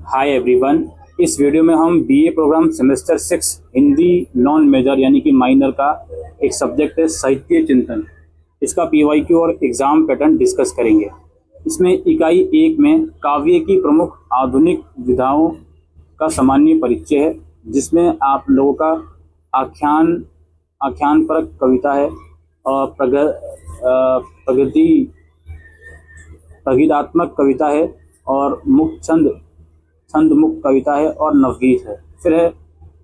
Hi everyone. इस video में हम BA programme semester 6 Hindi non major यानी कि माइनर का एक सब्जेक्ट है साहित्य चिंतन। इसका पीवाईक्यू और एग्जाम पैटर्न डिस्कस करेंगे। इसमें इकाई 1 में काव्य की प्रमुख आधुनिक विधाओं का सामान्य परिचय है, जिसमें आप लोगों का आख्यानपरक कविता है और प्रगीतात्मक कविता है और छंद मुक्त कविता है और नवगीत है। फिर है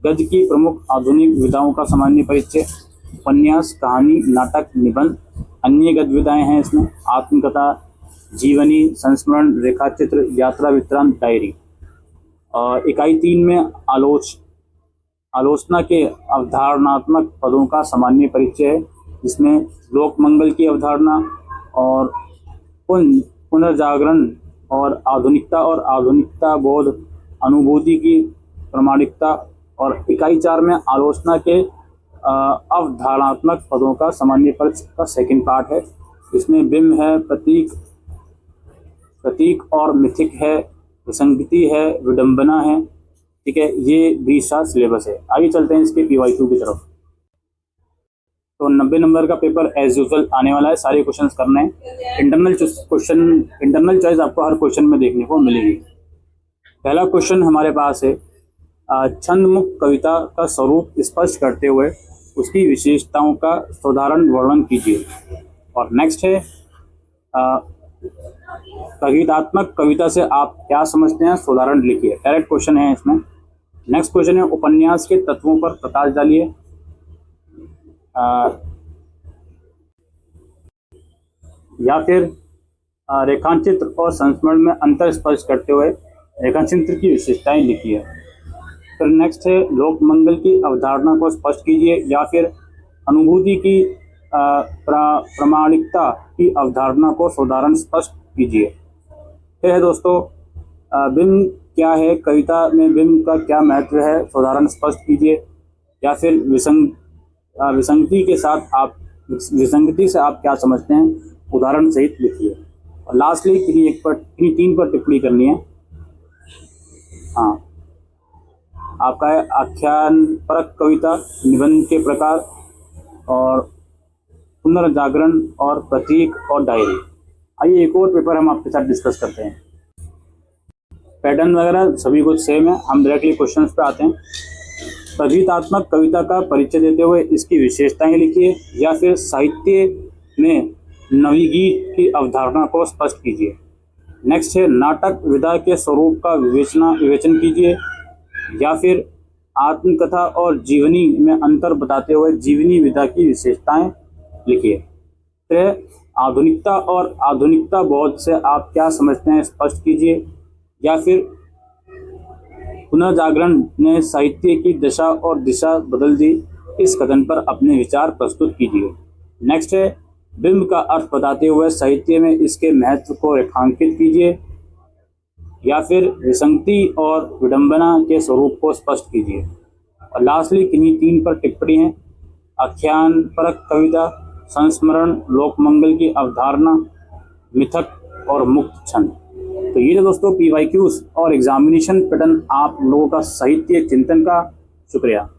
गद्य की प्रमुख आधुनिक विधाओं का सामान्य परिचय, उपन्यास, कहानी, नाटक, निबंध। अन्य गद्य विधाएं हैं इसमें आत्मकथा, जीवनी, संस्मरण, रेखाचित्र, यात्रा वृत्तांत, डायरी। और इकाई 3 में आलोचना के अवधारणात्मक पदों का सामान्य परिचय है, जिसमें लोक मंगल की अवधारणा और पुनर्जागरण और आधुनिकता बोध, अनुभूति की प्रामाणिकता। और इकाई 4 में आलोचना के अवधारणात्मक पदों का सामान्य परिचय का सेकंड पार्ट है। इसमें बिंब है, प्रतीक और मिथिक है, विसंगति है, विडंबना है। ठीक है, ये 20 सिलेबस है। आगे चलते हैं इसके पीवाईक्यू की तरफ। तो 90 नंबर का पेपर एज यूजुअल आने वाला है। सारे क्वेश्चंस करने हैं। इंटरनल चॉइस आपको हर क्वेश्चन में देखने को मिलेगी। पहला क्वेश्चन हमारे पास है, छंद मुक्त कविता का स्वरूप स्पष्ट करते हुए उसकी विशेषताओं का साधारण वर्णन कीजिए। और नेक्स्ट है, प्रगीतात्मक कविता से आप क्या समझते हैं, साधारण लिखिए। डायरेक्ट क्वेश्चन है इसमें। नेक्स्ट क्वेश्चन है, उपन्यास के तत्वों पर प्रकाश डालिए। या फिर रेखाचित्र और संस्मरण में अंतर स्पष्ट करते हुए रेखाचित्र की विशेषताएं लिखिए। फिर नेक्स्ट है, लोक मंगल की अवधारणा को स्पष्ट कीजिए या फिर अनुभूति की प्रामाणिकता की अवधारणा को साधारण स्पष्ट कीजिए। फिर है दोस्तों, बिंब क्या है, कविता में बिंब का क्या महत्व है, साधारण स्पष्ट कीजिए। या फिर विसंगति से आप क्या समझते हैं, उदाहरण सहित लिखिए। और लास्टली किन्हीं 3 पर टिप्पणी करनी है। हाँ, आपका है आख्यानपरक कविता, निबंध के प्रकार और पुनर्जागरण और प्रतीक और डायरी। आइए एक और पेपर हम आपके साथ डिस्कस करते हैं। पैटर्न वगैरह सभी कुछ सेम है। हम डायरेक्टली क्वेश्चंस पे आते हैं। प्रगीतात्मक कविता का परिचय देते हुए इसकी विशेषताएं लिखिए या फिर साहित्य में नवगीत की अवधारणा को स्पष्ट कीजिए। नेक्स्ट है, नाटक विधा के स्वरूप का विवेचन कीजिए या फिर आत्मकथा और जीवनी में अंतर बताते हुए जीवनी विधा की विशेषताएं लिखिए। फिर आधुनिकता और आधुनिकता बोध से आप क्या समझते हैं, स्पष्ट कीजिए। या फिर पुनर्जागरण ने साहित्य की दशा और दिशा बदल दी, इस कथन पर अपने विचार प्रस्तुत कीजिए। नेक्स्ट है, बिंब का अर्थ बताते हुए साहित्य में इसके महत्व को रेखांकित कीजिए या फिर विसंगति और विडंबना के स्वरूप को स्पष्ट कीजिए। और लास्टली किन्हीं 3 पर टिप्पणी है, आख्यानपरक कविता, संस्मरण, लोकमंगल की अवधारणा, मिथक और मुक्त छंद। तो ये दोस्तों पीवाईक्यूज और एग्जामिनेशन पैटर्न आप लोगों का साहित्य चिंतन का। शुक्रिया।